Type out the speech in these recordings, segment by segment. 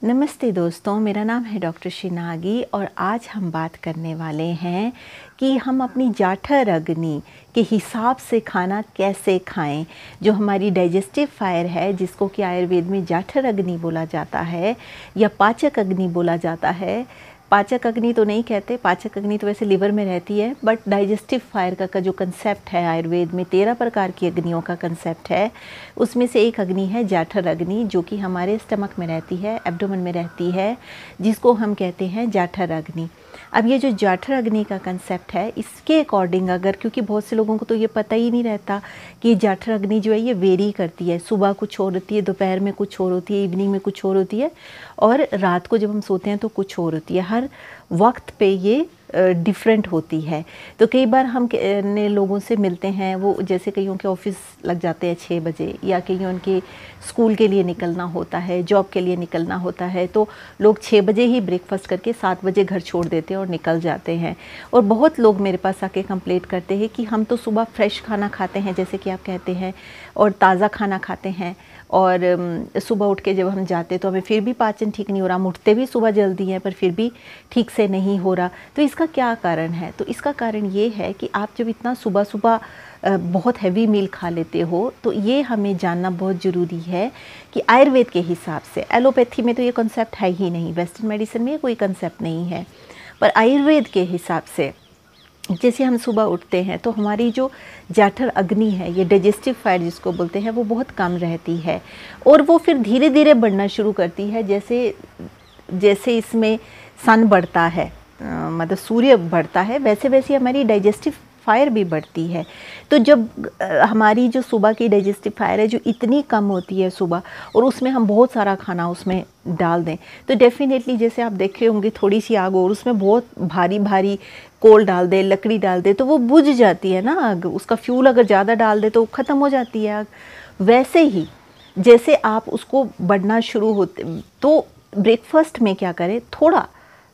नमस्ते दोस्तों, मेरा नाम है डॉक्टर शिनागी और आज हम बात करने वाले हैं कि हम अपनी जाठर अग्नि के हिसाब से खाना कैसे खाएं। जो हमारी डाइजेस्टिव फायर है, जिसको कि आयुर्वेद में जाठर अग्नि बोला जाता है या पाचक अग्नि बोला जाता है। पाचक अग्नि तो नहीं कहते, पाचक अग्नि तो वैसे लिवर में रहती है, बट डाइजेस्टिव फायर का जो कंसेप्ट है आयुर्वेद में 13 प्रकार की अग्नियों का कंसेप्ट है। उसमें से एक अग्नि है जाठर अग्नि, जो कि हमारे स्टमक में रहती है, एब्डोमेन में रहती है, जिसको हम कहते हैं जाठर अग्नि। अब ये जो जाठर अग्नि का कंसेप्ट है, इसके अकॉर्डिंग अगर, क्योंकि बहुत से लोगों को तो ये पता ही नहीं रहता कि जाठर अग्नि जो है ये वेरी करती है, सुबह कुछ और होती है, दोपहर में कुछ और होती है, इवनिंग में कुछ और होती है और रात को जब हम सोते हैं तो कुछ और होती है। हर वक्त पे ये डिफरेंट होती है। तो कई बार हम ने लोगों से मिलते हैं, वो जैसे कईयों के ऑफिस लग जाते हैं 6 बजे, या कईयों के स्कूल के लिए निकलना होता है, जॉब के लिए निकलना होता है, तो लोग 6 बजे ही ब्रेकफास्ट करके 7 बजे घर छोड़ देते हैं और निकल जाते हैं। और बहुत लोग मेरे पास आके कंप्लेंट करते हैं कि हम तो सुबह फ्रेश खाना खाते हैं, जैसे कि आप कहते हैं, और ताज़ा खाना खाते हैं, और सुबह उठ के जब हम जाते तो हमें फिर भी पाचन ठीक नहीं हो रहा। हम उठते भी सुबह जल्दी हैं पर फिर भी ठीक से नहीं हो रहा। तो इसका क्या कारण है? तो इसका कारण ये है कि आप जब इतना सुबह सुबह बहुत हैवी मील खा लेते हो, तो ये हमें जानना बहुत ज़रूरी है कि आयुर्वेद के हिसाब से, एलोपैथी में तो ये कॉन्सेप्ट है ही नहीं, वेस्टर्न मेडिसिन में कोई कॉन्सेप्ट नहीं है, पर आयुर्वेद के हिसाब से जैसे हम सुबह उठते हैं तो हमारी जो जाठर अग्नि है, ये डाइजेस्टिव फायर जिसको बोलते हैं, वो बहुत कम रहती है और वो फिर धीरे धीरे बढ़ना शुरू करती है। जैसे जैसे इसमें सन बढ़ता है, मतलब सूर्य बढ़ता है, वैसे वैसे हमारी डाइजेस्टिव फायर भी बढ़ती है। तो जब हमारी जो सुबह की डाइजेस्टिव फायर है जो इतनी कम होती है सुबह, और उसमें हम बहुत सारा खाना उसमें डाल दें, तो डेफिनेटली जैसे आप देखे होंगे थोड़ी सी आग और उसमें बहुत भारी भारी कोल डाल दे, लकड़ी डाल दे, तो वो बुझ जाती है ना आग। उसका फ्यूल अगर ज़्यादा डाल दे तो ख़त्म हो जाती है आग। वैसे ही जैसे आप उसको बढ़ना शुरू होते, तो ब्रेकफास्ट में क्या करें, थोड़ा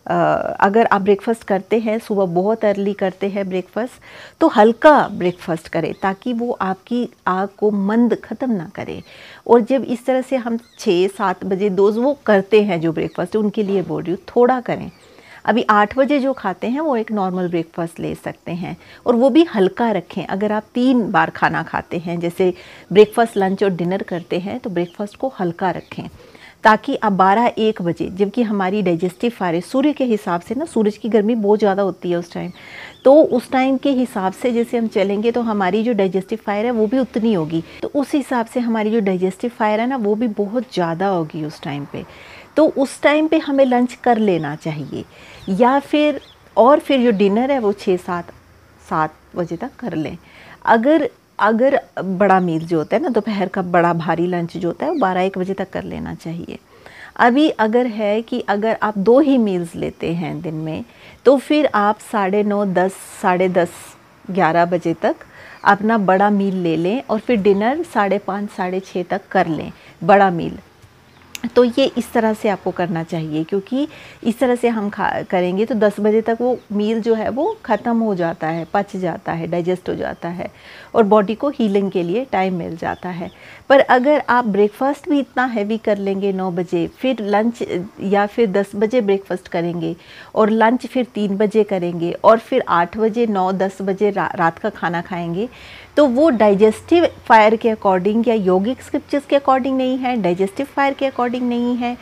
अगर आप ब्रेकफास्ट करते हैं, सुबह बहुत अर्ली करते हैं ब्रेकफास्ट, तो हल्का ब्रेकफास्ट करें ताकि वो आपकी आग को मंद ख़त्म ना करे। और जब इस तरह से हम 6-7 बजे दोस्त वो करते हैं जो ब्रेकफास्ट, उनके लिए बोल रही हूँ, थोड़ा करें। अभी 8 बजे जो खाते हैं वो एक नॉर्मल ब्रेकफास्ट ले सकते हैं, और वो भी हल्का रखें। अगर आप 3 बार खाना खाते हैं, जैसे ब्रेकफास्ट, लंच और डिनर करते हैं, तो ब्रेकफास्ट को हल्का रखें ताकि आप 12-1 बजे, जबकि हमारी डाइजेस्टिव फायर सूर्य के हिसाब से ना, सूरज की गर्मी बहुत ज़्यादा होती है उस टाइम, तो उस टाइम के हिसाब से जैसे हम चलेंगे तो हमारी जो डाइजेस्टिव फायर है वो भी उतनी होगी। तो उस हिसाब से हमारी जो डाइजेस्टिव फायर है ना, वो भी बहुत ज़्यादा होगी उस टाइम पे। तो उस टाइम पे हमें लंच कर लेना चाहिए, या फिर जो डिनर है वो 6-7 बजे तक कर लें। अगर बड़ा मील जो होता है ना, दोपहर का बड़ा भारी लंच जो होता है, वो 12-1 बजे तक कर लेना चाहिए। अभी अगर है कि अगर आप 2 ही मील्स लेते हैं दिन में, तो फिर आप 9:30, 10, 10:30, 11 बजे तक अपना बड़ा मील ले लें, और फिर डिनर 5:30, 6:30 तक कर लें, बड़ा मील। तो ये इस तरह से आपको करना चाहिए, क्योंकि इस तरह से हम करेंगे तो 10 बजे तक वो मील जो है वो ख़त्म हो जाता है, पच जाता है, डाइजेस्ट हो जाता है, और बॉडी को हीलिंग के लिए टाइम मिल जाता है। पर अगर आप ब्रेकफास्ट भी इतना हैवी कर लेंगे 9 बजे, फिर लंच या फिर 10 बजे ब्रेकफास्ट करेंगे, और लंच फिर 3 बजे करेंगे, और फिर 8 बजे, 9-10 बजे रात का खाना खाएंगे, तो वो डाइजेस्टिव फायर के अकॉर्डिंग या योगिक स्क्रिप्चर्स के अकॉर्डिंग नहीं है, डाइजेस्टिव फायर के अकॉर्डिंग नहीं है।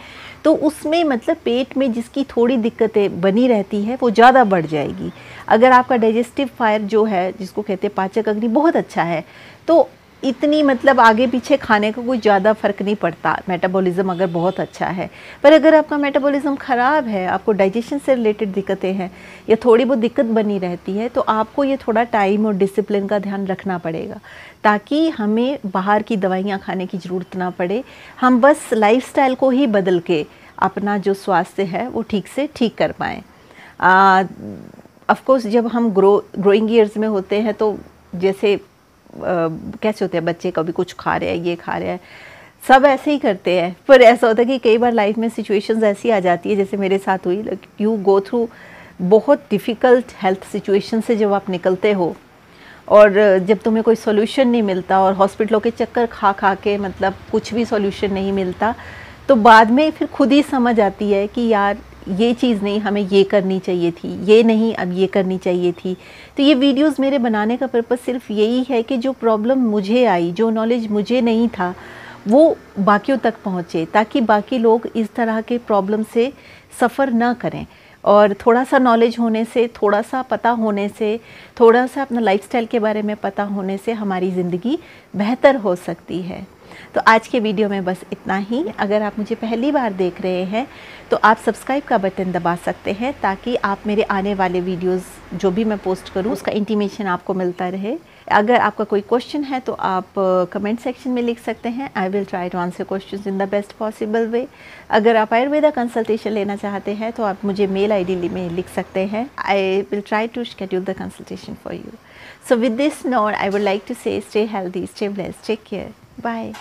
तो उसमें मतलब पेट में जिसकी थोड़ी दिक्कतें बनी रहती है वो ज़्यादा बढ़ जाएगी। अगर आपका डाइजेस्टिव फायर जो है, जिसको कहते हैं पाचक अग्नि, बहुत अच्छा है, तो इतनी मतलब आगे पीछे खाने का कोई ज़्यादा फ़र्क नहीं पड़ता, मेटाबॉलिज़्म अगर बहुत अच्छा है। पर अगर आपका मेटाबॉलिज़्म ख़राब है, आपको डाइजेशन से रिलेटेड दिक्कतें हैं या थोड़ी बहुत दिक्कत बनी रहती है, तो आपको ये थोड़ा टाइम और डिसिप्लिन का ध्यान रखना पड़ेगा, ताकि हमें बाहर की दवाइयाँ खाने की ज़रूरत ना पड़े। हम बस लाइफ़स्टाइल को ही बदल के अपना जो स्वास्थ्य है वो ठीक से ठीक कर पाएँ। ऑफ कोर्स जब हम ग्रोइंग ईयर्स में होते हैं, तो जैसे कैसे होते हैं बच्चे, कभी कुछ खा रहे हैं, ये खा रहे हैं, सब ऐसे ही करते हैं। पर ऐसा होता है कि कई बार लाइफ में सिचुएशंस ऐसी आ जाती है, जैसे मेरे साथ हुई, यू गो थ्रू बहुत डिफ़िकल्ट हेल्थ सिचुएशन से जब आप निकलते हो, और जब तुम्हें कोई सॉल्यूशन नहीं मिलता, और हॉस्पिटलों के चक्कर खा खा के मतलब कुछ भी सॉल्यूशन नहीं मिलता, तो बाद में फिर खुद ही समझ आती है कि यार ये चीज़ नहीं, हमें ये करनी चाहिए थी, ये नहीं अब ये करनी चाहिए थी। तो ये वीडियोस मेरे बनाने का पर्पस सिर्फ यही है कि जो प्रॉब्लम मुझे आई, जो नॉलेज मुझे नहीं था, वो बाकियों तक पहुँचे, ताकि बाकी लोग इस तरह के प्रॉब्लम से सफ़र ना करें। और थोड़ा सा नॉलेज होने से, थोड़ा सा पता होने से, थोड़ा सा अपना लाइफस्टाइल के बारे में पता होने से हमारी ज़िंदगी बेहतर हो सकती है। तो आज के वीडियो में बस इतना ही। अगर आप मुझे पहली बार देख रहे हैं तो आप सब्सक्राइब का बटन दबा सकते हैं, ताकि आप मेरे आने वाले वीडियोस जो भी मैं पोस्ट करूं उसका इंटीमेशन आपको मिलता रहे। अगर आपका कोई क्वेश्चन है तो आप कमेंट सेक्शन में लिख सकते हैं। I will try to answer questions in the best possible way. अगर आप आयुर्वेदा कंसल्टेशन लेना चाहते हैं तो आप मुझे मेल आईडी में लिख सकते हैं। I will try to schedule the consultation for you. So with this note I would like to say stay healthy, stay blessed, take care, bye.